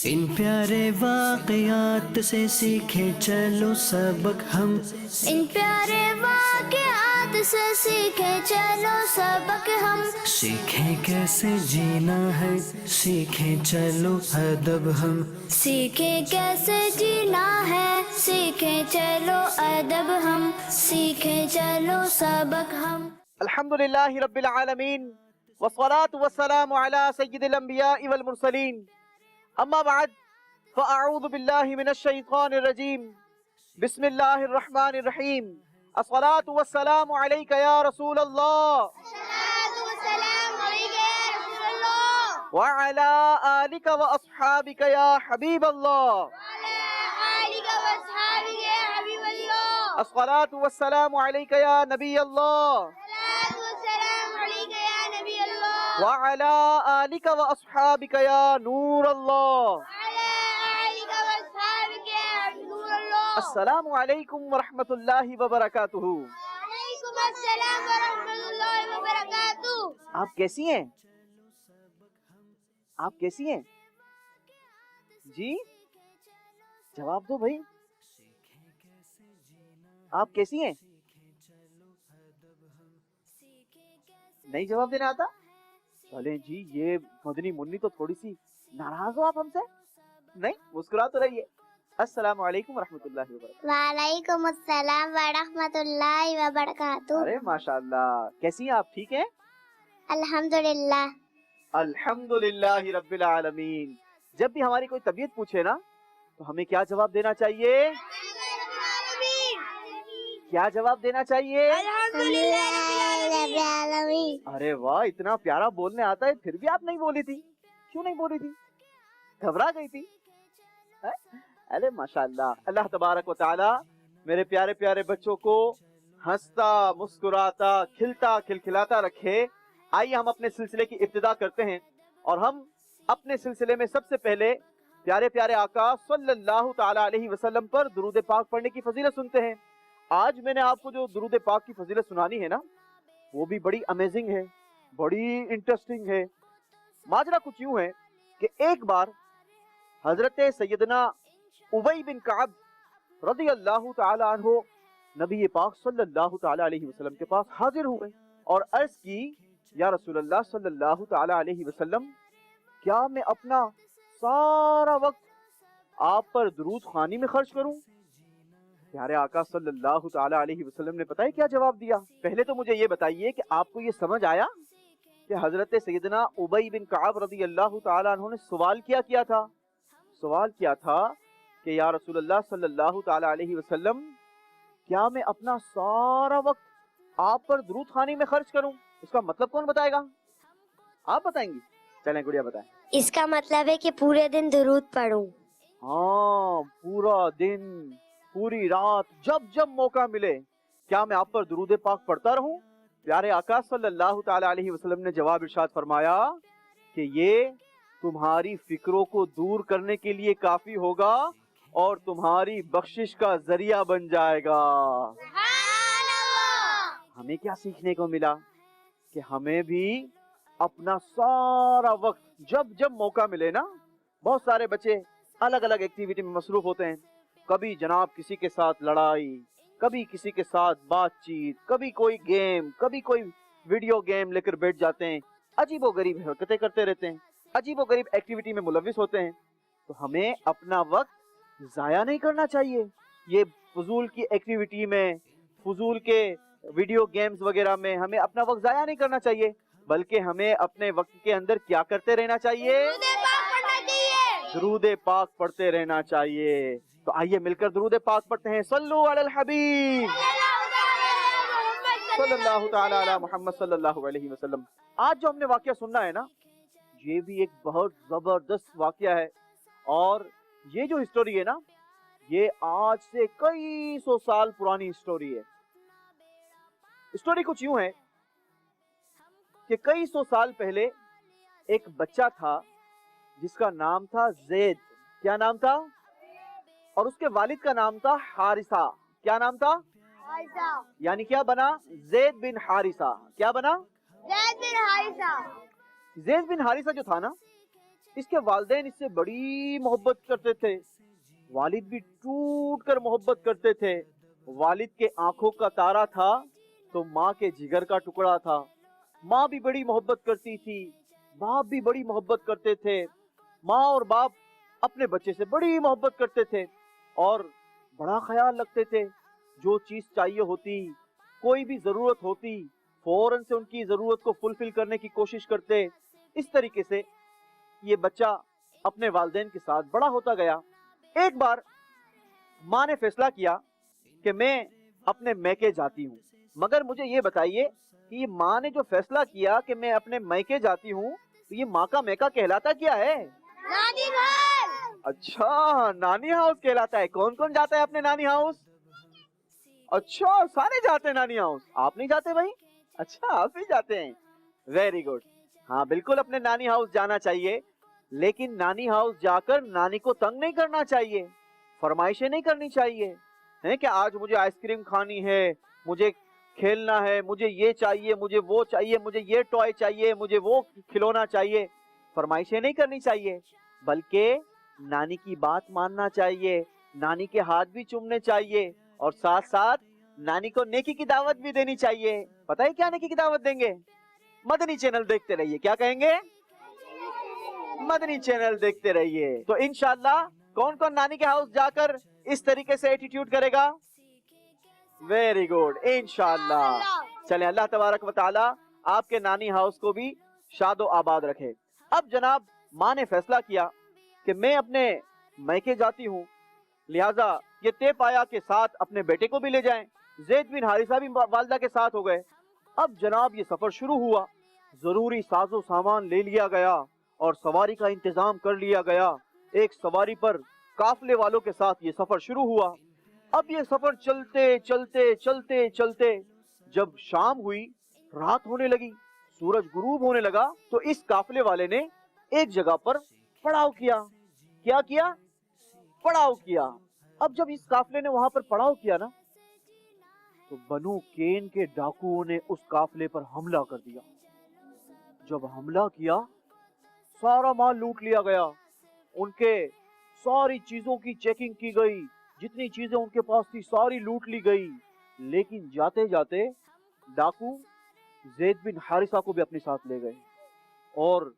ان پیارے واقعات سے سیکھیں چلو سبق ہم، ان پیارے واقعات سے سیکھیں چلو سبق ہم، سیکھیں کیسے جینا ہے سیکھیں چلو ادب ہم، سیکھیں کیسے جینا ہے سیکھیں چلو ادب ہم، سیکھیں چلو سبق ہم۔ الحمدللہ رب العالمین والصلاة والسلام علی سید الانبیاء والمرسلین، اما بعد فاعوذ باللہ من الشیطان الرجیم، بسم اللہ الرحمن الرحیم، الصلاة والسلام علیک یا رسول اللہ وعلی آلک واصحابک یا حبیب اللہ، الصلاة والسلام علیک یا نبی اللہ وعلی آلک واصحابک یا نور اللہ۔ السلام علیکم ورحمۃ اللہ وبرکاتہ۔ وعلیکم السلام ورحمۃ اللہ وبرکاتہ۔ آپ کیسی ہیں؟ آپ کیسی ہیں؟ جی جواب دو بھائی، آپ کیسی ہیں؟ نہیں جواب دینا آتا؟ چلیں جی، یہ مدنی منی تو تھوڑی سی ناراض ہو آپ ہم سے؟ نہیں، مسکرا تو رہیے۔ السلام علیکم ورحمۃ اللہ وبرکاتہ۔ وعلیکم السلام ورحمۃ اللہ وبرکاتہ۔ ارے ماشاءاللہ، کیسی ہیں آپ؟ ٹھیک ہیں؟ الحمدللہ۔ الحمدللہ رب العالمین۔ جب بھی ہماری کوئی طبیعت پوچھے نا تو ہمیں کیا جواب دینا چاہیے؟ کیا جواب دینا چاہیے؟ ارے واہ، اتنا پیارا بولنے آتا ہے پھر بھی آپ نہیں بولی تھی، کیوں نہیں بولی تھی؟ گھبرا گئی تھی؟ ارے ماشاءاللہ، اللہ تبارک و تعالی میرے پیارے پیارے بچوں کو ہنستا مسکراتا کھلتا کھلکھلاتا رکھے۔ آئیے ہم اپنے سلسلے کی ابتدا کرتے ہیں، اور ہم اپنے سلسلے میں سب سے پہلے پیارے پیارے آقا صلی اللہ تعالی علیہ وسلم پر درود پاک پڑھنے کی فضیلت سنتے ہیں۔ آج میں نے آپ کو جو درود پاک کی فضیلت سنانی ہے نا، وہ بھی بڑی امیزنگ ہے، بڑی انٹرسٹنگ ہے۔ ماجرا کچھ یوں ہے کہ ایک بار حضرت سیدنا ابی بن کعب رضی اللہ تعالی عنہ نبی پاک صلی اللہ تعالی علیہ وسلم کے پاس حاضر ہوئے اور عرض کی، یا رسول اللہ صلی اللہ تعالی علیہ وسلم، کیا میں اپنا سارا وقت آپ پر درود خوانی میں خرچ کروں؟ پیارے آقا صلی اللہ تعالی علیہ وسلم نے پتہ ہے کیا جواب دیا؟ پہلے تو مجھے یہ بتائیے کہ آپ کو یہ سمجھ آیا کہ حضرت سیدنا ابی بن کعب رضی اللہ تعالی عنہ نے سوال کیا تھا؟ سوال کیا تھا کہ یا رسول اللہ صلی اللہ تعالی علیہ وسلم، کیا میں اپنا سارا وقت آپ پر درود خوانی میں خرچ کروں؟ اس کا مطلب کون بتائے گا؟ آپ بتائیں گی؟ چلیں گڑیا بتائیں۔ اس کا مطلب ہے کہ پورے دن درود پڑھوں۔ ہاں، پورا دن پوری رات جب جب موقع ملے کیا میں آپ پر درود پاک پڑھتا رہوں؟ پیارے آقا صلی اللہ تعالی علیہ وسلم نے جواب ارشاد فرمایا کہ یہ تمہاری فکروں کو دور کرنے کے لیے کافی ہوگا اور تمہاری بخشش کا ذریعہ بن جائے گا۔ ہمیں کیا سیکھنے کو ملا؟ کہ ہمیں بھی اپنا سارا وقت جب جب موقع ملے نا، بہت سارے بچے الگ الگ ایکٹیویٹی میں مصروف ہوتے ہیں، کبھی جناب کسی کے ساتھ لڑائی، کبھی کسی کے ساتھ بات چیت، کبھی کوئی گیم، کبھی کوئی ویڈیو گیم لے کر بیٹھ جاتے ہیں، عجیب و غریب حرکتیں کرتے رہتے ہیں، عجیب و غریب ایکٹیویٹی میں ملوث ہوتے ہیں۔ تو ہمیں اپنا وقت ضائع نہیں کرنا چاہیے یہ فضول کی ایکٹیویٹی میں، فضول کے ویڈیو گیمز وغیرہ میں ہمیں اپنا وقت ضائع نہیں کرنا چاہیے، بلکہ ہمیں اپنے وقت کے اندر کیا کرتے رہنا چاہیے؟ درود پاک پڑھتے رہنا چاہیے۔ تو آئیے مل کر درود پاک پڑھتے ہیں۔ صلو علی الحبیب صلی اللہ تعالی علی محمد صلی اللہ علیہ وسلم۔ آج جو ہم نے واقعہ سننا ہے نا، یہ بھی ایک بہت زبردست واقعہ ہے، اور یہ جو ہسٹوری ہے نا، یہ آج سے کئی سو سال پرانی ہسٹوری ہے۔ ہسٹوری کچھ یوں ہے کہ کئی سو سال پہلے ایک بچہ تھا جس کا نام تھا زید۔ کیا نام تھا؟ اور اس کے والد کا نام تھا حارثہ۔ کیا نام تھا؟ یعنی کیا بنا؟ زید بن حارثہ۔ کیا بنا؟ زید بن حارثہ۔ زید بن حارثہ جو تھا نا، اس کے والدین اس سے بڑی محبت کرتے تھے، والد بھی ٹوٹ کر محبت کرتے تھے۔ والد کے آنکھوں کا تارا تھا تو ماں کے جگر کا ٹکڑا تھا۔ ماں بھی بڑی محبت کرتی تھی، باپ بھی بڑی محبت کرتے تھے۔ ماں اور باپ اپنے بچے سے بڑی محبت کرتے تھے اور بڑا خیال رکھتے تھے۔ جو چیز چاہیے ہوتی، کوئی بھی ضرورت ہوتی، فوراً سے ان کی ضرورت کو فلفل کرنے کی کوشش کرتے۔ اس طریقے سے یہ بچہ اپنے والدین کے ساتھ بڑا ہوتا گیا۔ ایک بار ماں نے فیصلہ کیا کہ میں اپنے میکے جاتی ہوں، مگر مجھے یہ بتائیے کہ یہ ماں نے جو فیصلہ کیا کہ میں اپنے میکے جاتی ہوں، تو یہ ماں کا میکا کہلاتا کیا ہے؟ نانی گھر۔ اچھا، نانی ہاؤس کہلاتا ہے۔ کون کون جاتا ہے اپنے نانی ہاؤس؟ اچھا، سارے جاتے ہیں نانی ہاؤس، آپ نہیں جاتے بھائی؟ اچھا، آپ بھی جاتے ہیں، ویری گڈ۔ ہاں بالکل اپنے نانی ہاؤس جانا چاہیے، لیکن نانی ہاؤس جا کر نانی کو تنگ نہیں کرنا چاہیے، فرمائشیں نہیں کرنی چاہیے ہیں کہ آج مجھے آئس کریم کھانی ہے، مجھے کھیلنا ہے، مجھے یہ چاہیے، مجھے وہ چاہیے، مجھے یہ ٹوائے چاہیے، مجھے وہ کھلونا چاہیے۔ فرمائشیں نہیں کرنی چاہیے، بلکہ نانی کی بات ماننا چاہیے، نانی کے ہاتھ بھی چومنے چاہیے، اور ساتھ ساتھ نانی کو نیکی کی دعوت بھی دینی چاہیے۔ پتہ ہے کیا نیکی کی دعوت دیں گے؟ مدنی چینل دیکھتے رہیے۔ کیا کہیں گے؟ مدنی چینل دیکھتے رہیے۔ تو انشاءاللہ کون کون نانی کے ہاؤس جا کر اس طریقے سے ایٹیٹیوڈ کرے گا؟ ویری گڈ، انشاءاللہ۔ چلیں، اللہ تبارک و تعالی آپ کے نانی ہاؤس کو بھی شاد و آباد رکھے۔ اب جناب ماں نے فیصلہ کیا کہ میں اپنے میکے جاتی ہوں، لہٰذا یہ طے پایا کہ ساتھ اپنے بیٹے کو بھی لے جائیں۔ زید بن حارثہ بھی والدہ کے ساتھ ہو گئے۔ اب جناب یہ سفر شروع ہوا، ضروری ساز و سامان لے لیا گیا اور سواری کا انتظام کر لیا گیا۔ ایک سواری پر قافلے والوں کے ساتھ یہ سفر شروع ہوا۔ اب یہ سفر چلتے چلتے چلتے چلتے جب شام ہوئی، رات ہونے لگی، سورج غروب ہونے لگا، تو اس قافلے والے نے ایک جگہ پر پڑاؤ کیا۔ کیا کیا؟ پڑاؤ کیا۔ اب جب اس قافلے نے وہاں پر پڑاؤ کیا نا، تو بنو کین کے ڈاکوؤں نے اس قافلے پر حملہ کر دیا۔ جب حملہ کیا، سارا مال لوٹ لیا گیا، ان کے ساری چیزوں کی چیکنگ کی گئی، جتنی چیزیں ان کے پاس تھی ساری لوٹ لی گئی۔ لیکن جاتے جاتے ڈاکو زید بن حارثہ کو بھی اپنے ساتھ لے گئے اور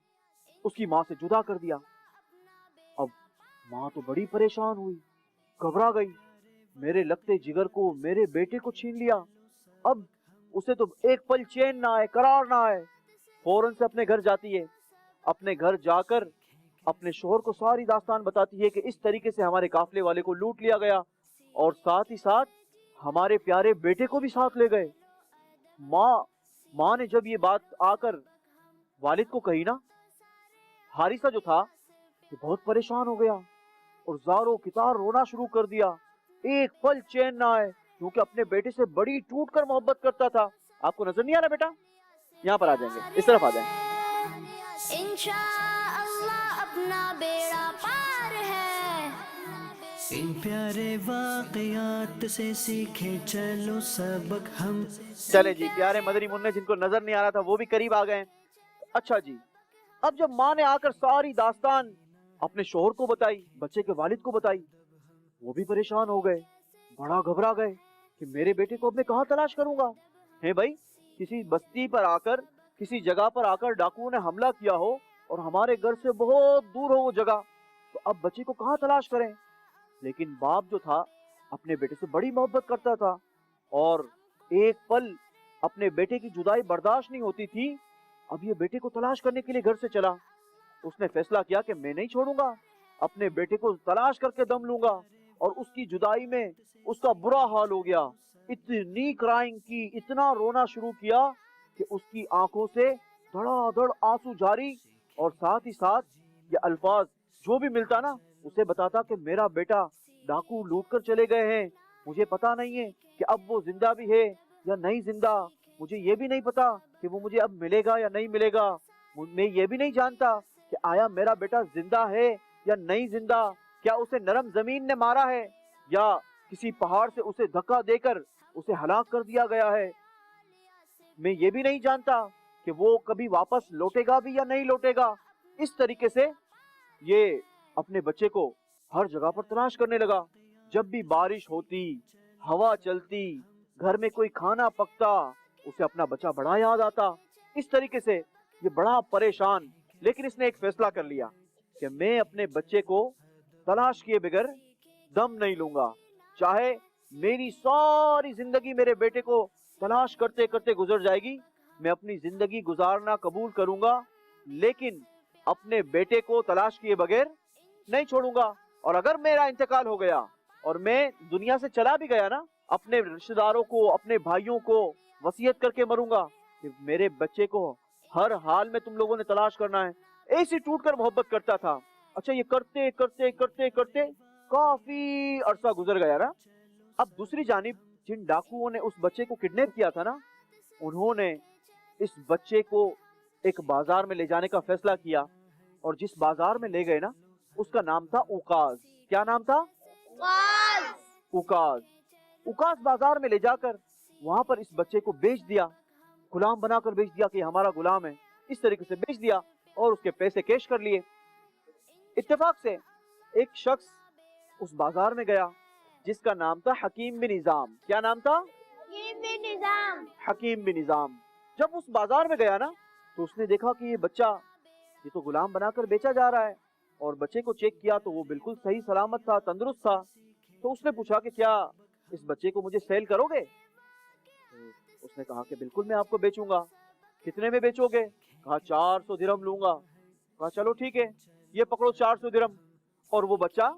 اس کی ماں سے جدا کر دیا۔ اب ماں تو بڑی پریشان ہوئی، گھبرا گئی، میرے لگتے جگر کو، میرے بیٹے کو چھین لیا۔ اب اسے تو ایک پل چین نہ آئے، قرار نہ آئے، فوراً سے اپنے گھر جاتی ہے۔ اپنے گھر جا کر اپنے شوہر کو ساری داستان بتاتی ہے کہ اس طریقے سے ہمارے قافلے والے کو لوٹ لیا گیا، اور ساتھ ہی ساتھ ہمارے پیارے بیٹے کو بھی ساتھ لے گئے۔ ماں نے جب یہ بات آ کر والد کو کہی نا، حارثہ جو تھا یہ بہت پریشان ہو گیا اور زاروں کتار رونا شروع کر دیا، ایک پل چین نہ آئے، کیونکہ اپنے بیٹے سے بڑی ٹوٹ کر محبت کرتا تھا۔ آپ کو نظر نہیں آ رہا بیٹا؟ یہاں پر آ جائیں گے، اس طرف آ جائیں۔ انشاءاللہ اپنا بیڑا پار ہے۔ ان پیارے واقعات سے سیکھیں چلو سبق ہم۔ چلے جی، پیارے مدنی منع جن کو نظر نہیں آ رہا تھا وہ بھی قریب آ گئے۔ اچھا جی، اب جب ماں نے آ کر ساری داستان اپنے شوہر کو بتائی، بچے کے والد کو بتائی، وہ بھی پریشان ہو گئے، بڑا گھبرا گئے کہ میرے بیٹے کو اب میں کہاں تلاش کروں گا؟ ہے بھائی، کسی بستی پر آ کر، کسی جگہ پر آ کر ڈاکوؤں نے حملہ کیا ہو اور ہمارے گھر سے بہت دور ہو وہ جگہ، تو اب بچے کو کہاں تلاش کریں؟ لیکن باپ جو تھا اپنے بیٹے سے بڑی محبت کرتا تھا اور ایک پل اپنے بیٹے کی جدائی برداشت نہیں ہوتی تھی۔ اب یہ بیٹے کو تلاش کرنے کے لیے گھر سے چلا۔ اس نے فیصلہ کیا کہ میں نہیں چھوڑوں گا، اپنے بیٹے کو تلاش کر کے دم لوں گا، اور اس کی جدائی میں اس کا برا حال ہو گیا، اتنی کرائنگ کی، اتنا رونا شروع کیا کہ اس کی آنکھوں سے دھڑا دھڑ آنسو جاری، اور ساتھ ہی ساتھ یہ الفاظ جو بھی ملتا نا اسے بتاتا کہ میرا بیٹا ڈاکو لوٹ کر چلے گئے ہیں، مجھے پتا نہیں ہے کہ اب وہ زندہ بھی ہے یا نہیں زندہ، مجھے یہ بھی نہیں پتا کہ وہ مجھے اب ملے گا یا نہیں ملے گا، میں یہ بھی نہیں جانتا کہ آیا میرا بیٹا زندہ ہے یا نہیں زندہ، کیا اسے نرم زمین نے مارا ہے یا کسی پہاڑ سے اسے دھکا دے کر اسے ہلاک کر دیا گیا ہے، میں یہ بھی نہیں جانتا کہ وہ کبھی واپس لوٹے گا بھی یا نہیں لوٹے گا۔ اس طریقے سے یہ اپنے بچے کو ہر جگہ پر تلاش کرنے لگا. جب بھی بارش ہوتی، ہوا چلتی، گھر میں کوئی کھانا پکتا، اسے اپنا بچہ بڑا یاد آتا. اس طریقے سے یہ بڑا پریشان، لیکن اس نے ایک فیصلہ کر لیا کہ میں اپنے بچے کو تلاش کیے بغیر دم نہیں لوں گا. چاہے میری ساری زندگی میرے بیٹے کو تلاش کرتے کرتے گزر جائے گی، میں اپنی زندگی گزارنا قبول کروں گا، لیکن اپنے بیٹے کو تلاش کیے بغیر نہیں چھوڑوں گا. اور اگر میرا انتقال ہو گیا اور میں دنیا سے چلا بھی گیا نا، اپنے رشتہ داروں کو، اپنے بھائیوں کو وصیت کر کے مروں گا کہ میرے بچے کو ہر حال میں تم لوگوں نے تلاش کرنا ہے. ایسی ٹوٹ کر محبت کرتا تھا. اچھا، یہ کرتے کرتے کرتے کرتے کافی عرصہ گزر گیا نا. اب دوسری جانب جن ڈاکوؤں نے اس بچے کو کڈنیپ کیا تھا نا، انہوں نے اس بچے کو ایک بازار میں لے جانے کا فیصلہ کیا. اور جس بازار میں لے گئے نا، اس کا نام تھا اوکاز. کیا نام تھا؟ اوکاز. اوکاز بازار میں لے جا کر وہاں پر اس بچے کو بیچ دیا، غلام بنا کر بیچ دیا کہ یہ ہمارا غلام ہے. اس طریقے سے بیچ دیا اور اس کے پیسے کیش کر لیے. اتفاق سے ایک شخص اس بازار میں گیا جس کا نام تھا حکیم بن نظام. کیا نام تھا؟ حکیم بن نظام. جب اس بازار میں گیا نا تو اس نے دیکھا کہ یہ بچہ یہ تو غلام بنا کر بیچا جا رہا ہے، اور بچے کو چیک کیا تو وہ بالکل صحیح سلامت تھا، تندرست تھا. تو اس نے پوچھا کہ کیا اس بچے کو مجھے سیل کرو گے؟ تو اس نے کہا کہ بالکل میں آپ کو بیچوں گا. کتنے میں بیچو گے؟ کہا 400 درہم لوں گا. کہا چلو ٹھیک ہے، یہ پکڑو 400 درہم. اور وہ بچہ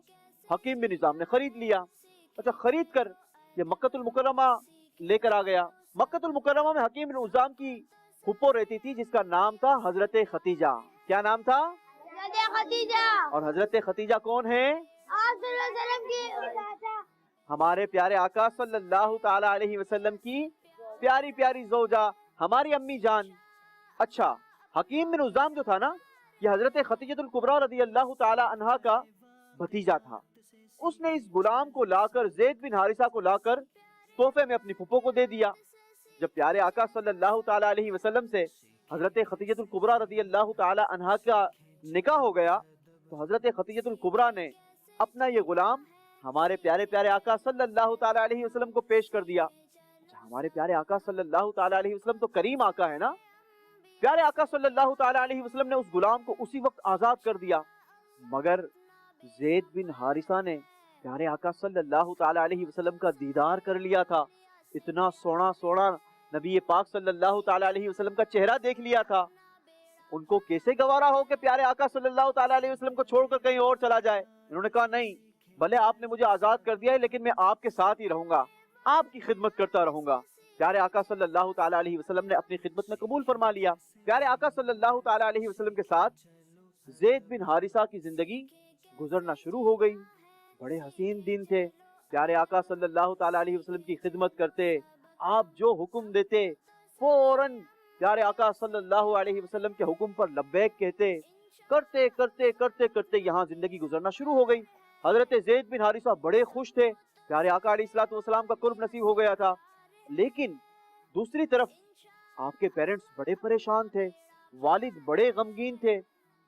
حکیم بن نظام نے خرید لیا. اچھا، خرید کر یہ مکۃ المکرمہ لے کر آ گیا. مکۃ المکرمہ میں حکیم بن نظام کی پھپھو رہتی تھی جس کا نام تھا حضرت ختیجہ. کیا نام تھا؟ اور حضرت ختیجہ کون ہے؟ ہمارے پیارے آقا صلی اللہ تعالی علیہ وسلم کی پیاری پیاری زوجہ، ہماری امی جان. اچھا، حکیم بن نظام جو تھا نا، یہ حضرت ختیجہ الکبریٰ رضی اللہ تعالی عنہا کا بھتیجا تھا. اس نے اس غلام کو لا کر، زید بن حارثہ کو لا کر تحفے میں اپنی پھپھو کو دے دیا. جب پیارے آقا صلی اللہ تعالی علیہ وسلم سے حضرت ختیجہ الکبریٰ رضی اللہ تعالی عنہا کا نکاح ہو گیا تو حضرت ختیجہ الکبریٰ نے اپنا یہ غلام ہمارے پیارے پیارے آقا صلی اللہ تعالی علیہ وسلم کو پیش کر دیا. ہمارے پیارے آقا صلی اللہ تعالی علیہ وسلم تو کریم آقا ہے نا. پیارے آقا صلی اللہ تعالی علیہ وسلم نے اس غلام کو اسی وقت آزاد کر دیا. مگر زید بن حارثہ نے پیارے آقا صلی اللہ تعالی علیہ وسلم کا دیدار کر لیا تھا. اتنا سونا سونا نبی پاک صلی اللہ تعالی علیہ وسلم کا چہرہ دیکھ لیا تھا. ان کو کیسے گوارا ہو کہ پیارے آقا صلی اللہ تعالی علیہ وسلم کو چھوڑ کر کہیں اور چلا جائے. انہوں نے کہا نہیں، بھلے آپ نے مجھے آزاد کر دیا ہے لیکن میں آپ کے ساتھ ہی رہوں گا، آپ کی خدمت کرتا رہوں گا. پیارے آقا صلی اللہ تعالی علیہ وسلم نے اپنی خدمت میں قبول فرما لیا. پیارے آقا صلی اللہ تعالی علیہ وسلم کے ساتھ زید بن حارثہ کی زندگی گزرنا شروع ہو گئی. بڑے حسین دن تھے. پیارے آقا صلی اللہ تعالی علیہ وسلم کی خدمت کرتے، آپ جو حکم دیتے فوراً پیارے آقا صلی اللہ علیہ وسلم کے حکم پر لبیک کہتے. کرتے کرتے کرتے کرتے یہاں زندگی گزرنا شروع ہو گئی. حضرت زید بن حارثہ بڑے خوش تھے، پیارے آقا علیہ الصلوۃ والسلام کا قرب نصیب ہو گیا تھا. لیکن دوسری طرف آپ کے پیرنٹس بڑے پریشان تھے، والد بڑے غمگین تھے.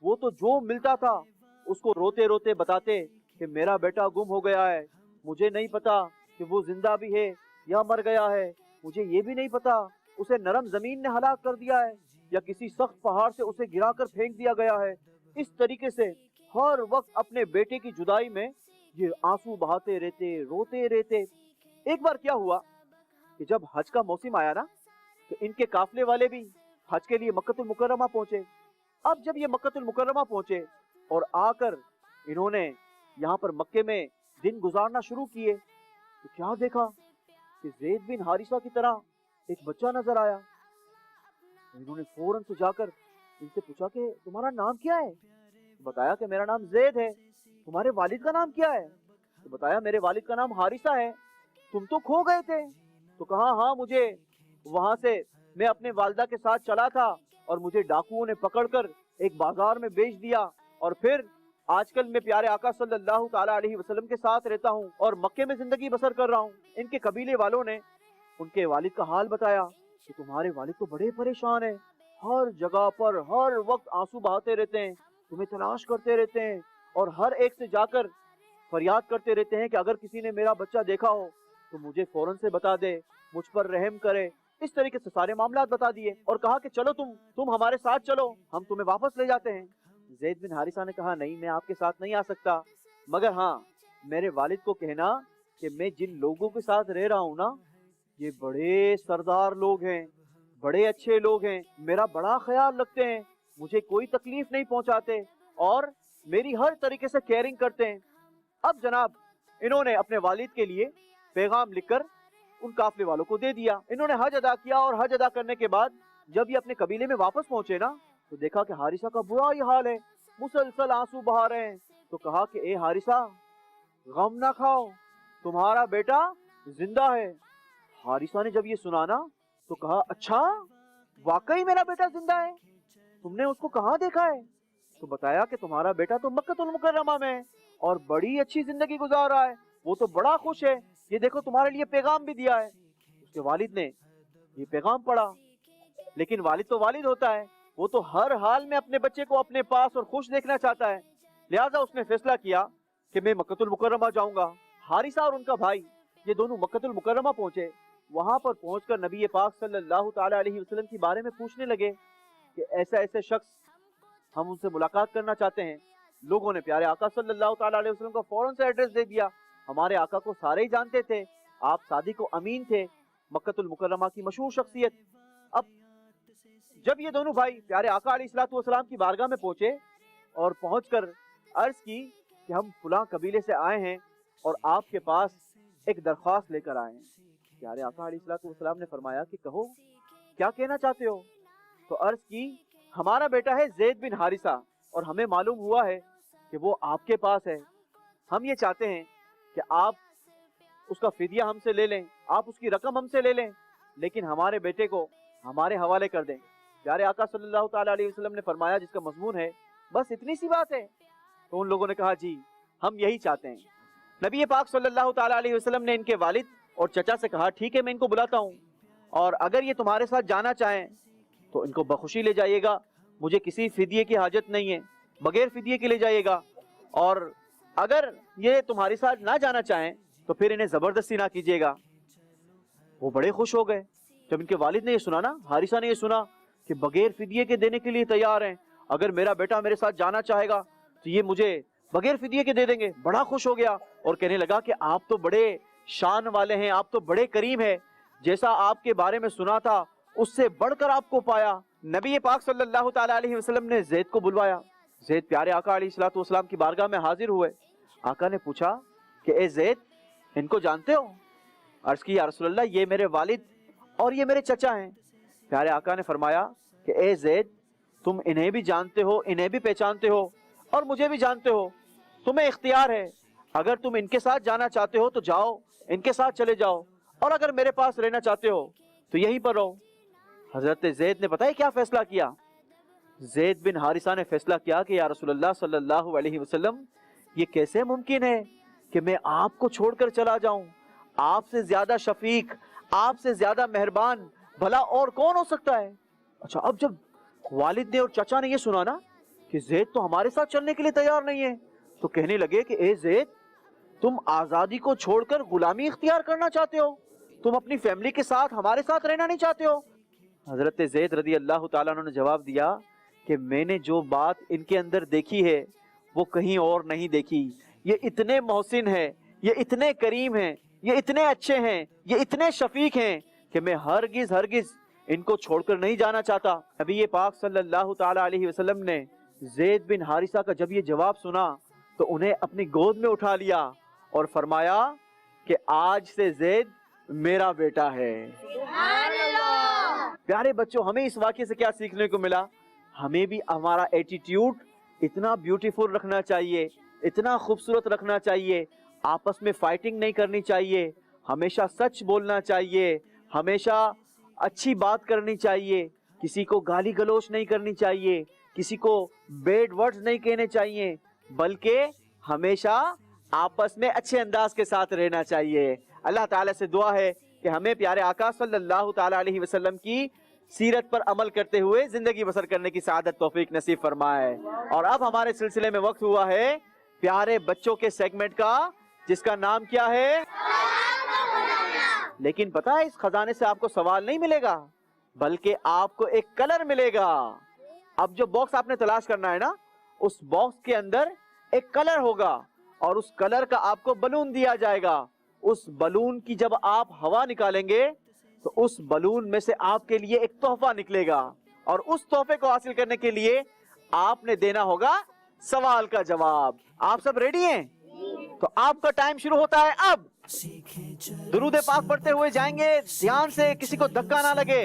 وہ تو جو ملتا تھا اس کو روتے روتے بتاتے کہ میرا بیٹا گم ہو گیا ہے، مجھے نہیں پتا کہ وہ زندہ بھی ہے یا مر گیا ہے، مجھے یہ بھی نہیں پتا اسے نرم زمین نے ہلاک کر دیا ہے یا کسی سخت پہاڑ سے اسے گرا کر پھینک دیا گیا ہے. اس طریقے سے ہر وقت اپنے بیٹے کی جدائی میں یہ آنسو بہاتے رہتے، روتے رہتے. ایک بار کیا ہوا کہ جب حج کا موسم آیا نا تو ان کے قافلے والے بھی حج کے لیے مکۃ المکرمہ پہنچے. اب جب یہ مکۃ المکرمہ پہنچے اور آ کر انہوں نے یہاں پر مکے میں دن گزارنا شروع کیے تو کیا دیکھا کہ زید بن حارثہ کی طرح ایک بچہ نظر آیا. انہوں نے فوراً سے جا کر ان سے پوچھا کہ تمہارا نام کیا ہے؟ بتایا کہ میرا نام زید ہے. تمہارے والد کا نام کیا ہے؟ تو بتایا میرے والد کا نام حارثہ ہے. تم تو کھو گئے تھے. تو کہا ہاں، مجھے وہاں سے میں اپنے والدہ کے ساتھ چلا تھا اور مجھے ڈاکوؤں نے پکڑ کر ایک بازار میں بیچ دیا، اور پھر آج کل میں پیارے آقا صلی اللہ تعالی علیہ وسلم کے ساتھ رہتا ہوں اور مکے میں زندگی بسر کر رہا ہوں. ان کے قبیلے والوں نے ان کے والد کا حال بتایا کہ تمہارے والد تو بڑے پریشان ہیں، ہر جگہ پر ہر وقت آنسو بہاتے رہتے ہیں، تمہیں تلاش کرتے رہتے ہیں اور ہر ایک سے جا کر فریاد کرتے رہتے ہیں کہ اگر کسی نے میرا بچہ دیکھا ہو تو مجھے فوراً سے بتا دے، مجھ پر رحم کرے۔ اس طریقے سے سارے معاملات بتا دیے اور کہا کہ چلو تم ہمارے ساتھ چلو، ہم تمہیں واپس لے جاتے ہیں۔ زید بن حارثہ نے کہا نہیں، میں آپ کے ساتھ نہیں آ سکتا، مگر ہاں میرے والد کو کہنا کہ میں جن لوگوں کے ساتھ رہ رہا ہوں نا، یہ بڑے سردار لوگ ہیں، بڑے اچھے لوگ ہیں، میرا بڑا خیال رکھتے ہیں، مجھے کوئی تکلیف نہیں پہنچاتے اور میری ہر طریقے سے کیئرنگ کرتے ہیں۔ اب جناب انہوں نے اپنے والد کے لیے پیغام لکھ کر ان قافلے والوں کو دے دیا۔ انہوں نے حج ادا کیا اور حج ادا کرنے کے بعد جب یہ اپنے قبیلے میں واپس پہنچے نا تو دیکھا کہ حارثہ کا برا ہی حال ہے، مسلسل آنسو بہا رہے ہیں۔ تو کہا کہ اے حارثہ غم نہ کھاؤ، تمہارا بیٹا زندہ ہے۔ حارثہ نے جب یہ سنا نا تو کہا اچھا واقعی میرا بیٹا زندہ ہے، تم نے اس کو کہاں دیکھا ہے؟ تو بتایا کہ تمہارا بیٹا تو مکہ المکرمہ میں ہے اور بڑی اچھی زندگی گزار رہا ہے، وہ تو بڑا خوش ہے، یہ دیکھو تمہارے لیے پیغام بھی دیا ہے۔ اس کے والد نے یہ پیغام پڑھا، لیکن والد تو والد ہوتا ہے، وہ تو ہر حال میں اپنے بچے کو اپنے پاس اور خوش دیکھنا چاہتا ہے، لہٰذا اس نے فیصلہ کیا کہ میں مکہ المکرمہ جاؤں گا۔ حارثہ اور ان کا بھائی یہ دونوں مکہ المکرمہ پہنچے۔ وہاں پر پہنچ کر نبی پاک صلی اللہ تعالی علیہ وسلم کے بارے میں پوچھنے لگے کہ ایسا ایسے شخص ہم ان سے ملاقات کرنا چاہتے ہیں۔ لوگوں نے پیارے آقا صلی اللہ تعالی علیہ وسلم کو فوراً سے ایڈریس دے دیا۔ ہمارے آقا کو سارے ہی جانتے تھے، آپ صادق و امین تھے، مکہ المکرمہ کی مشہور شخصیت۔ اب جب یہ دونوں بھائی پیارے آقا علیہ الصلوۃ والسلام کی بارگاہ میں پہنچے اور پہنچ کر عرض کی کہ ہم فلاں قبیلے سے آئے ہیں اور آپ کے پاس ایک درخواست لے کر آئے ہیں۔ پیارے آقا علیہ الصلوۃ والسلام نے فرمایا کہ کہو کیا کہنا چاہتے ہو؟ تو عرض کی ہمارا بیٹا ہے زید بن حارثہ اور ہمیں معلوم ہوا ہے کہ وہ آپ کے پاس ہے، ہم یہ چاہتے ہیں کہ آپ اس کا فدیہ ہم سے لے لیں، آپ اس کی رقم ہم سے لے لیں، لیکن ہمارے بیٹے کو ہمارے حوالے کر دیں۔ پیارے آقا صلی اللہ تعالی علیہ وسلم نے فرمایا جس کا مضمون ہے بس اتنی سی بات ہے؟ تو ان لوگوں نے کہا جی ہم یہی چاہتے ہیں۔ نبی پاک صلی اللہ تعالی علیہ وسلم نے ان کے والد اور چچا سے کہا ٹھیک ہے میں ان کو بلاتا ہوں، اور اگر یہ تمہارے ساتھ جانا چاہیں تو ان کو بخوشی لے جائیے گا، مجھے کسی فدیے کی حاجت نہیں ہے، بغیر فدیے کے لے جائیے گا، اور اگر یہ تمہارے ساتھ نہ جانا چاہیں تو پھر انہیں زبردستی نہ کیجیے گا۔ وہ بڑے خوش ہو گئے جب ان کے والد نے یہ سنا نا، حارثہ نے یہ سنا کہ بغیر فدیے کے دینے کے لیے تیار ہیں، اگر میرا بیٹا میرے ساتھ جانا چاہے گا تو یہ مجھے بغیر فدیے کے دے دیں گے۔ بڑا خوش ہو گیا اور کہنے لگا کہ آپ تو بڑے شان والے ہیں، آپ تو بڑے کریم ہیں، جیسا آپ کے بارے میں سنا تھا اس سے بڑھ کر آپ کو پایا۔ نبی پاک صلی اللہ تعالی علیہ وسلم نے زید کو بلوایا۔ زید پیارے آقا علیہ الصلوۃ والسلام کی بارگاہ میں حاضر ہوئے۔ آقا نے پوچھا کہ اے زید ان کو جانتے ہو؟ عرض کی یا رسول اللہ یہ میرے والد اور یہ میرے چچا ہیں۔ پیارے آقا نے فرمایا کہ اے زید تم انہیں بھی جانتے ہو، انہیں بھی پہچانتے ہو اور مجھے بھی جانتے ہو، تمہیں اختیار ہے، اگر تم ان کے ساتھ جانا چاہتے ہو تو جاؤ، ان کے ساتھ چلے جاؤ، اور اگر میرے پاس رہنا چاہتے ہو تو یہیں پر رہو۔ حضرت زید نے پتہ ہے کیا فیصلہ کیا؟ زید بن حارثہ نے فیصلہ کیا کہ یا رسول اللہ صلی اللہ علیہ وسلم یہ کیسے ممکن ہے کہ میں آپ کو چھوڑ کر چلا جاؤں؟ آپ سے زیادہ شفیق، آپ سے زیادہ مہربان بھلا اور کون ہو سکتا ہے؟ اچھا اب جب والد نے اور چچا نے یہ سنا نا کہ زید تو ہمارے ساتھ چلنے کے لیے تیار نہیں ہے تو کہنے لگے کہ اے زید تم آزادی کو چھوڑ کر غلامی اختیار کرنا چاہتے ہو، تم اپنی فیملی کے ساتھ ہمارے ساتھ رہنا نہیں چاہتے ہو؟ حضرت زید رضی اللہ تعالیٰ عنہ نے جواب دیا کہ میں نے جو بات ان کے اندر دیکھی ہے وہ کہیں اور نہیں دیکھی، یہ اتنے محسن ہیں، یہ اتنے کریم ہیں، یہ اتنے اچھے ہیں، یہ اتنے شفیق ہیں کہ میں ہرگز ان کو چھوڑ کر نہیں جانا چاہتا۔ نبی پاک صلی اللہ تعالی علیہ وسلم نے زید بن حارثہ کا جب یہ جواب سنا تو انہیں اپنی گود میں اٹھا لیا اور فرمایا کہ آج سے زید میرا بیٹا ہے۔ پیارے بچوں ہمیں اس واقعے سے کیا سیکھنے کو ملا؟ ہمیں بھی ہمارا ایٹیٹیوڈ اتنا بیوٹیفل رکھنا چاہیے، اتنا خوبصورت رکھنا چاہیے، آپس میں فائٹنگ نہیں کرنی چاہیے، ہمیشہ سچ بولنا چاہیے، ہمیشہ اچھی بات کرنی چاہیے، کسی کو گالی گلوچ نہیں کرنی چاہیے، کسی کو بیڈ ورڈز نہیں کہنے چاہیے، بلکہ ہمیشہ آپس میں اچھے انداز کے ساتھ رہنا چاہیے۔ اللہ تعالیٰ سے دعا ہے کہ ہمیں پیارے آقا صلی اللہ تعالیٰ علیہ وسلم کی سیرت پر عمل کرتے ہوئے زندگی بسر کرنے کی سعادت توفیق نصیب فرمائے۔ اور اب ہمارے سلسلے میں وقت ہوا ہے پیارے بچوں کے سیگمنٹ کا، جس کا نام کیا ہے؟ لیکن پتہ ہے اس خزانے سے آپ کو سوال نہیں ملے گا، بلکہ آپ کو ایک کلر ملے گا۔ اب جو باکس آپ نے تلاش کرنا ہے نا، اس باکس کے اندر ایک کلر ہوگا اور اس کلر کا آپ کو بلون دیا جائے گا۔ اس بلون کی جب آپ ہوا نکالیں گے تو اس بلون میں سے آپ کے لیے ایک تحفہ نکلے گا، اور اس تحفے کو حاصل کرنے کے لیے آپ نے دینا ہوگا سوال کا جواب۔ آپ سب ریڈی ہیں؟ تو آپ کا ٹائم شروع ہوتا ہے اب۔ درود پاک پڑھتے ہوئے جائیں گے، دھیان سے، کسی کو دھکا نہ لگے،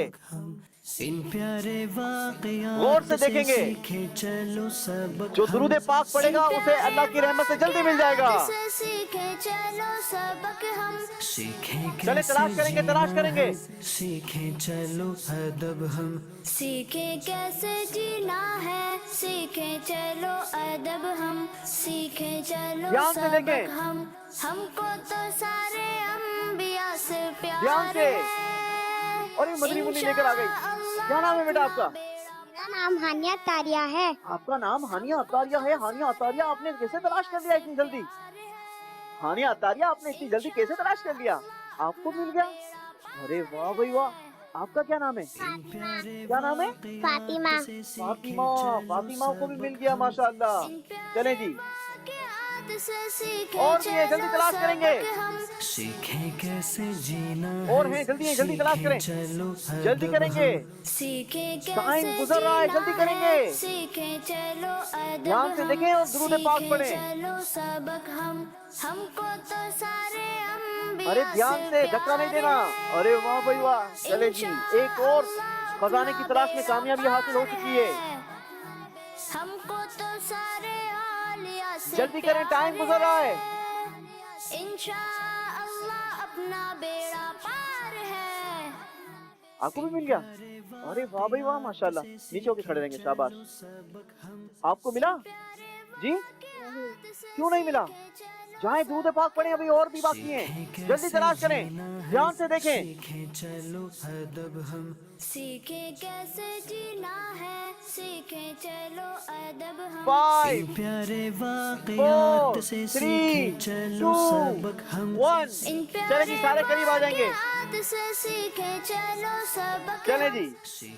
ان پیارے واقعات غور سے دیکھیں گے۔ سیکھیں چلو سبق جو درود پاک پڑھے گا اسے اللہ کی رحمت سے جلدی مل جائے گا۔ سیکھیں چلو سبق ہم، سیکھیں چلے تلاش کریں گے، تلاش کریں گے۔ سیکھیں چلو ادب ہم، سیکھیں کیسے جینا ہے، سیکھیں چلو ادب ہم، سیکھیں چلو دھیان سے دیکھیں۔ سبق ہم کو تو سارے انبیاء سے دھیان پیار سے۔ ہے۔ اور یہ مدنی منی لے کر آ گئی۔ کیا نام ہے بیٹا آپ کا؟ میرا نام ہانیہ تاریہ ہے۔ آپ کا نام ہانیہ عطاریہ ہے۔ ہانیہ عطاریہ آپ نے کیسے تلاش کر لیا اتنی جلدی؟ ہانیہ عطاریہ آپ نے اتنی جلدی کیسے تلاش کر لیا؟ آپ کو مل گیا؟ ارے واہ بھائی واہ۔ آپ کا کیا نام ہے؟ کیا نام ہے؟ فاطمہ۔ فاطمہ۔ فاطمہ کو بھی مل گیا ماشاءاللہ۔ چلیں جی، اور بھی ہے، جلدی تلاش کریں گے۔ سیکھیں کیسے جینا اور ہیں، جلدی ہیں، جلدی تلاش کریں، چلو جلدی کریں گے۔ سیکھیں ٹائم کیسے گزر رہا ہے، جلدی کریں گے۔ سیکھیں چلو ادب دھیان سے ہم، دیکھیں اور درود پاک سیکھیں پڑھیں۔ چلو سبق ہم کو تو سارے انبیاء ارے دھیان سے، دھکا نہیں دینا۔ ارے واہ بھائی واہ۔ چلے جی، ایک اور خزانے کی تلاش میں کامیابی حاصل ہو چکی ہے۔ ہم کو تو سارے اولیاء سے جلدی کریں، ٹائم گزر رہا ہے۔ انشاءاللہ اپنا بیڑا پار ہے۔ آپ کو بھی مل گیا؟ ارے واہ بھائی واہ ماشاءاللہ۔ نیچے ہو کے کھڑے رہیں گے، شاباش۔ آپ کو ملا؟ جی؟ کیوں نہیں ملا؟ جائیں درود پاک پڑھیں، ابھی اور بھی باقی ہیں، جلدی تلاش کریں، دھیان سے دیکھیں۔ سیکھیں چلو ادب ہم، سیکھیں کیسے جینا ہے، سیکھیں چلو ادب ہم، 5 پیارے 4 واقعات سے 3 سیکھیں چلو 2 سبق ہم، 1۔ ان چلیں جی، سارے قریب آ جائیں گے۔ واقعات سے سیکھیں چلو سبق چلیں جی،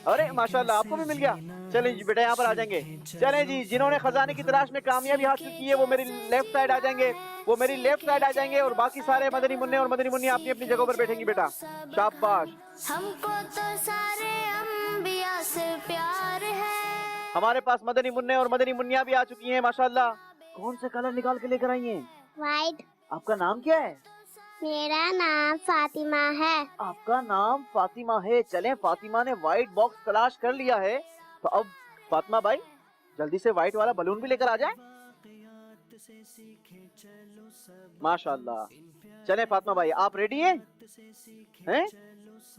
ارے ماشاءاللہ آپ کو بھی مل گیا۔ چلیں جی بیٹا، یہاں پر آ جائیں گے۔ چلیں جی، جنہوں نے خزانے کی تلاش میں کامیابی حاصل کی ہے وہ میری لیفٹ سائڈ آ جائیں گے، وہ میری لیفٹ سائڈ آ جائیں گے، اور باقی سارے مدنی منع اور مدنی منی اپنی اپنی جگہوں پر بیٹھیں گی بیٹا۔ شاباش۔ ہم کو تو سارے انبیاء سے پیار ہے۔ ہمارے پاس مدنی منع اور مدنی منیا بھی آ چکی ہیں ماشاءاللہ۔ کون سے کلر نکال کے لے کر آئی ہیں؟ وائٹ۔ آپ کا نام کیا ہے؟ میرا نام فاطمہ ہے۔ آپ کا نام فاطمہ ہے۔ چلیں، فاطمہ نے وائٹ باکس تلاش کر لیا ہے، تو اب فاطمہ بھائی جلدی سے وائٹ والا بلون بھی لے کر آ جائیں۔ ماشاءاللہ۔ چلیں فاطمہ بھائی، آپ ریڈی ہیں؟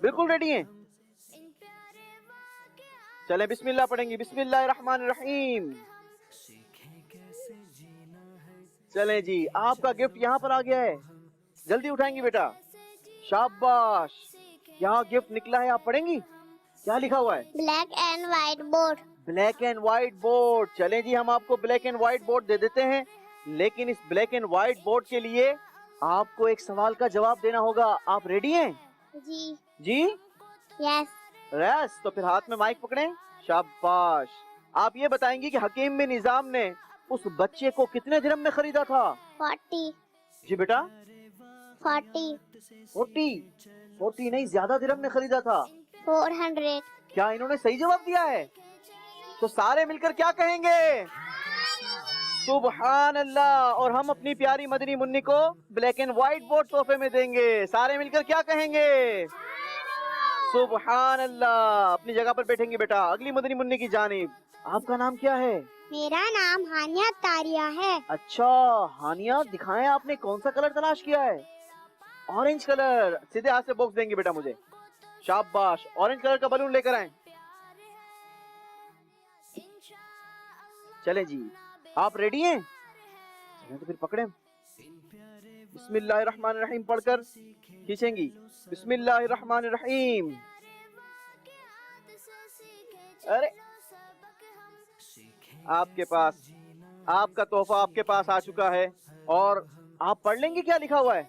بالکل ریڈی ہیں؟ چلیں بسم اللہ پڑھیں گی، بسم اللہ الرحمن الرحیم۔ چلیں جی، آپ کا گفٹ یہاں پر آ گیا ہے، جلدی اٹھائیں گی بیٹا۔ شاباش، یہاں گفٹ نکلا ہے، آپ پڑھیں گی؟ کیا لکھا ہوا ہے؟ Black and white board. Black and white board. چلیں جی، ہم آپ کو بلیک اینڈ وائٹ بورڈ دے دیتے ہیں، لیکن اس بلیک اینڈ وائٹ بورڈ کے لیے آپ کو ایک سوال کا جواب دینا ہوگا۔ آپ ریڈی ہیں؟ جی۔ جی؟ یس۔ ریس، تو پھر ہاتھ میں مائک پکڑیں۔ شاباش۔ آپ یہ بتائیں گی کہ حکیم بن نظام نے اس بچے کو کتنے درہم میں خریدا تھا؟ 40۔ جی بیٹا؟ 40۔ 40 نہیں، زیادہ درہم میں خریدا تھا۔ 400۔ کیا انہوں نے صحیح جواب دیا ہے؟ تو سارے مل کر کیا کہیں گے؟ سبحان اللہ۔ اور ہم اپنی پیاری مدنی منی کو بلیک اینڈ وائٹ بورڈ تحفے میں دیں گے۔ سارے مل کر کیا کہیں گے؟ سبحان اللہ۔ اپنی جگہ پر بیٹھیں گے بیٹا۔ اگلی مدنی منی کی جانب۔ آپ کا نام کیا ہے؟ میرا نام ہانیہ تاریہ ہے۔ اچھا ہانیہ، دکھائیں آپ نے کون سا کلر تلاش کیا ہے؟ Orange colour. سیدھے ہاتھ سے باکس دیں گے بیٹا مجھے۔ شاباش، اورنج کلر کا بلون لے کر آئیں۔ چلیں جی، آپ ریڈی ہیں؟ چلیں تو پھر پکڑیں۔ بسم اللہ الرحمن الرحیم پڑھ کر کھینچیں گی۔ بسم اللہ الرحمن الرحیم۔ ارے آپ کے پاس آپ کا تحفہ آپ کے پاس آ چکا ہے، اور آپ پڑھ لیں گے کیا لکھا ہوا ہے؟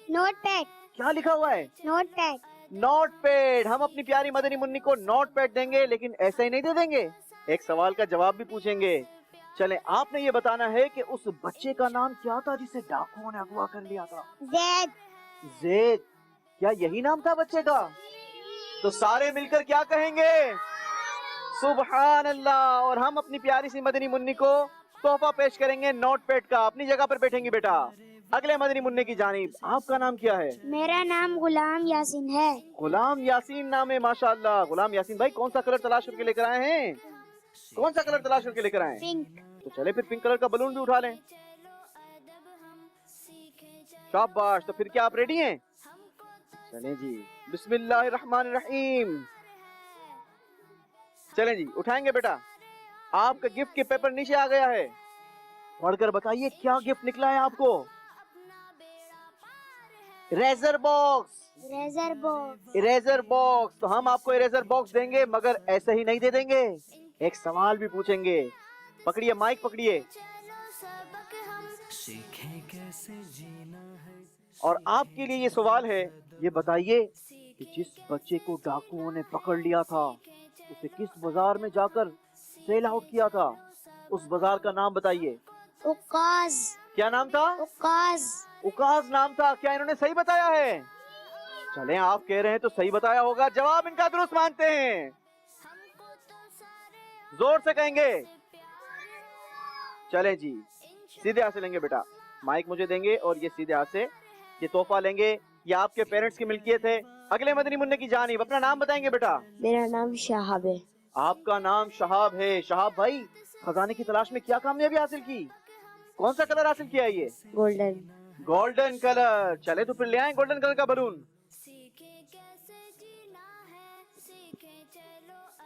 نوٹ پیڈ، کیا لکھا ہوا ہے؟ Notepad. Notepad. ہم اپنی پیاری مدنی منی کو نوٹ پیڈ دیں گے، لیکن ایسا ہی نہیں دے دیں گے، ایک سوال کا جواب بھی پوچھیں گے. چلیں، آپ نے یہ بتانا ہے کہ اس بچے کا نام کیا تھا جسے ڈاکوؤں نے اغوا کر لیا تھا؟ زید. زید. کیا یہی نام تھا بچے کا؟ تو سارے مل کر کیا کہیں گے؟ سبحان اللہ. اور ہم اپنی پیاری سی مدنی منی کو تحفہ پیش کریں گے نوٹ پیڈ کا. اپنی جگہ پر بیٹھیں گی بیٹا. اگلے مدنی منی کی جانب. آپ کا نام کیا ہے؟ میرا نام غلام یاسین ہے. غلام یاسین نام ہے، ماشاءاللہ. غلام یاسین بھائی، کون سا کلر تلاش کر کے لے کر آئے ہیں؟ کون سا کلر تلاش کر کے لے کر آئے ہیں؟ پنک. تو چلے پھر پنک کلر کا بلون بھی اٹھا لیں. شاباش. تو پھر کیا آپ ریڈی ہیں؟ چلیں جی، بسم اللہ الرحمن الرحیم. چلیں جی، اٹھائیں گے بیٹا. آپ کا گفٹ کے پیپر نیچے آ گیا ہے، پڑھ کر بتائیے کیا گفٹ نکلا ہے آپ کو. Eraser box. Eraser box. Eraser box. تو ہم آپ کو اریزر باکس دیں گے، مگر ایسے ہی نہیں دے دیں گے، ایک سوال بھی پوچھیں گے. پکڑیے مائک، پکڑیے. سیکھیں کیسے جینا ہے. اور آپ کے لیے یہ سوال ہے، یہ بتائیے کہ جس بچے کو ڈاکوؤں نے پکڑ لیا تھا اسے کس بازار میں جا کر سیل آؤٹ کیا تھا؟ اس بازار کا نام بتائیے. اوکاز. کیا نام تھا؟ اوکاز. اوکاز نام تھا. کیا انہوں نے صحیح بتایا ہے؟ چلیں، آپ کہہ رہے ہیں تو صحیح بتایا ہوگا. جواب ان کا درست مانتے ہیں؟ زور سے کہیں گے. چلیں جی، سیدھے ہاتھ سے لیں گے بیٹا. مائک مجھے دیں گے اور یہ سیدھے ہاتھ سے یہ تحفہ لیں گے. یہ آپ کے پیرنٹس کی ملکیت ہے. اگلے مدنی منی کی جانب. اپنا نام بتائیں گے بیٹا. میرا نام شہاب ہے. آپ کا نام شہاب ہے. شہاب بھائی، خزانے کی تلاش میں کیا کامیابی حاصل کی؟ کون سا کلر حاصل کیا ہے یہ؟ گولڈن. Golden colour. چلے تو پھر لے آئیں گولڈن کلر کا بلون.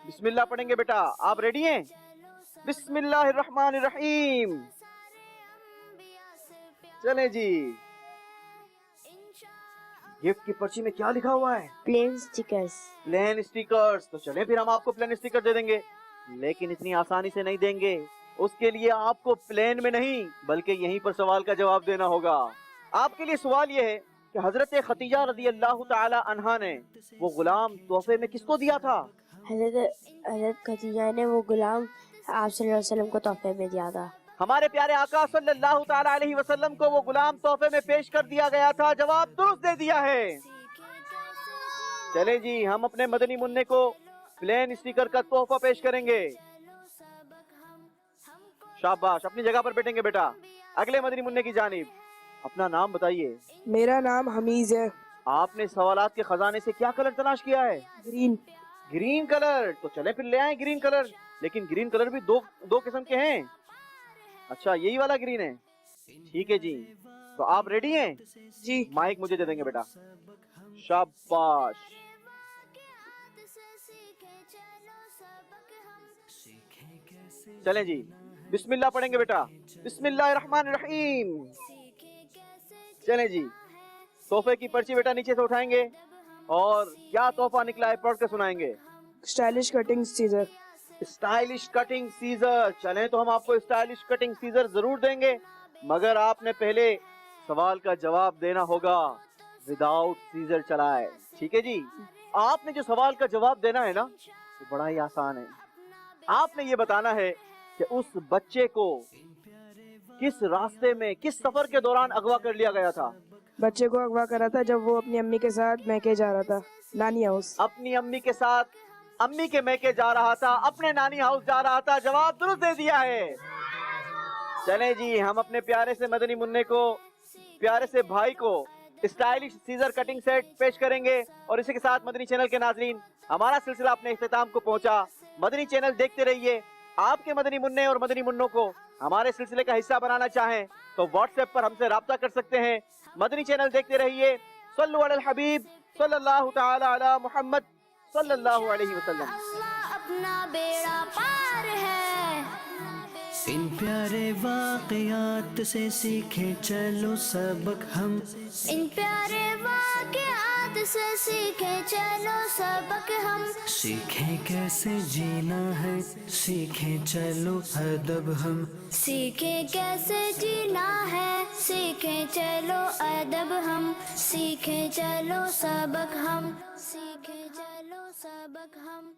بسم اللہ پڑھیں گے بیٹا. آپ ریڈی ہیں؟ بسم اللہ الرحمن الرحیم. چلیں جی. گفٹ کی پرچی میں کیا لکھا ہوا ہے؟ Plain stickers. Plain stickers. تو چلیں پھر ہم آپ کو پلین اسٹیکر دے دیں گے، لیکن اتنی آسانی سے نہیں دیں گے. اس کے لیے آپ کو پلین میں نہیں بلکہ یہیں پر سوال کا جواب دینا ہوگا. آپ کے لیے سوال یہ ہے کہ حضرت خدیجہ رضی اللہ تعالی عنہا نے وہ غلام تحفے میں کس کو دیا تھا؟ حضرت خدیجہ نے وہ غلام آپ صلی اللہ علیہ وسلم کو تحفے میں دیا تھا. ہمارے پیارے آقا صلی اللہ تعالی علیہ وسلم کو وہ غلام تحفے میں پیش کر دیا گیا تھا. جواب درست دے دیا ہے. چلیں جی، ہم اپنے مدنی منع کو پلین اسٹیکر کا تحفہ پیش کریں گے. شاباش. اپنی جگہ پر بیٹھیں گے بیٹا. اگلے مدنی منع کی جانب. اپنا نام بتائیے. میرا نام حمیز ہے. آپ نے سوالات کے خزانے سے کیا کلر تلاش کیا ہے؟ گرین. Green colour. تو چلے پھر لے آئیں گرین کلر. لیکن گرین کلر بھی دو قسم کے ہیں. اچھا، یہی والا گرین ہے. ٹھیک ہے جی. تو آپ ریڈی ہیں؟ جی. مائک مجھے دے دیں گے بیٹا. شاباش. چلیں جی، بسم اللہ پڑھیں گے بیٹا. بسم اللہ الرحمن الرحیم. چلیں جی، تحفے کی پرچی بیٹا نیچے سے اٹھائیں گے اور کیا تحفہ نکلا ہے پڑھ کے سنائیں گے. Stylish cutting scissor. Stylish cutting scissor. چلیں تو ہم آپ کو اسٹائلش کٹنگ سیزر ضرور دیں گے، مگر آپ نے پہلے سوال کا جواب دینا ہوگا وداؤٹ سیزر چلائے. ٹھیک ہے جی. آپ نے جو سوال کا جواب دینا ہے نا، وہ بڑا ہی آسان ہے. آپ نے یہ بتانا ہے کہ اس بچے کو کس راستے میں کس سفر کے دوران اغوا کر لیا گیا تھا؟ بچے کو اغوا کرا تھا جب وہ اپنی امی کے ساتھ میکے جا رہا تھا، نانی ہاؤس. اپنی امی کے ساتھ امی کے میکے جا رہا تھا، اپنے نانی ہاؤس جا رہا تھا. جواب درست دے دیا ہے. چلیں جی، ہم اپنے پیارے سے مدنی منع کو، پیارے سے بھائی کو اسٹائلش سیزر کٹنگ سیٹ پیش کریں گے. اور اسی کے ساتھ مدنی چینل کے ناظرین، ہمارا سلسلہ اپنے اختتام کو پہنچا. مدنی چینل دیکھتے رہیے. آپ کے مدنی منع اور مدنی منوں کو ہمارے سلسلے کا حصہ بنانا چاہیں تو واٹس ایپ پر ہم سے رابطہ کر سکتے ہیں. مدنی چینل دیکھتے رہیے. صلو علی الحبیب صلی اللہ تعالی علی محمد صلی اللہ علیہ وسلم. اللہ اپنا بیڑا پار ہے. ان پیارے واقعات سے سیکھیں چلو سبق ہم ان پیارے واقعات سے سیکھیں چلو سبق ہم سیکھیں کیسے جینا ہے سیکھیں چلو ادب ہم سیکھیں کیسے جینا ہے سیکھیں چلو ادب ہم سیکھیں چلو سبق ہم سیکھیں چلو سبق ہم